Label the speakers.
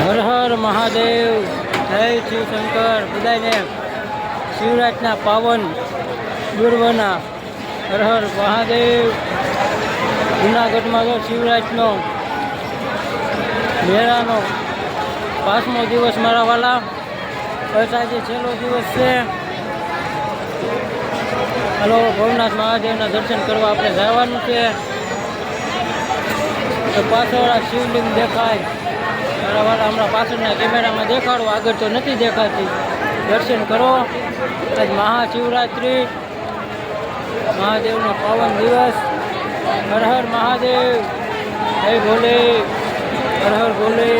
Speaker 1: હર હર મહાદેવ, જય શિવ શંકર. બધાને શિવરાજના પાવન પૂર્વના હર હર મહાદેવ. જૂનાગઢમાં તો શિવરાજનો મેળાનો 5મો દિવસ મારા વાલા. બસ આજે છેલ્લો દિવસ છે. હલો, ભવનાથ મહાદેવના દર્શન કરવા આપણે જવાનું છે. તો પાછળ આ શિવલિંગ દેખાય મારા વાળા. હમણાં પાછળના કેમેરામાં દેખાડો, આગળ તો નથી દેખાતી. દર્શન કરો. આજ મહાશિવરાત્રિ, મહાદેવનો પાવન દિવસ. હર હર મહાદેવ, જય ભોલે, હર હર ભોલે.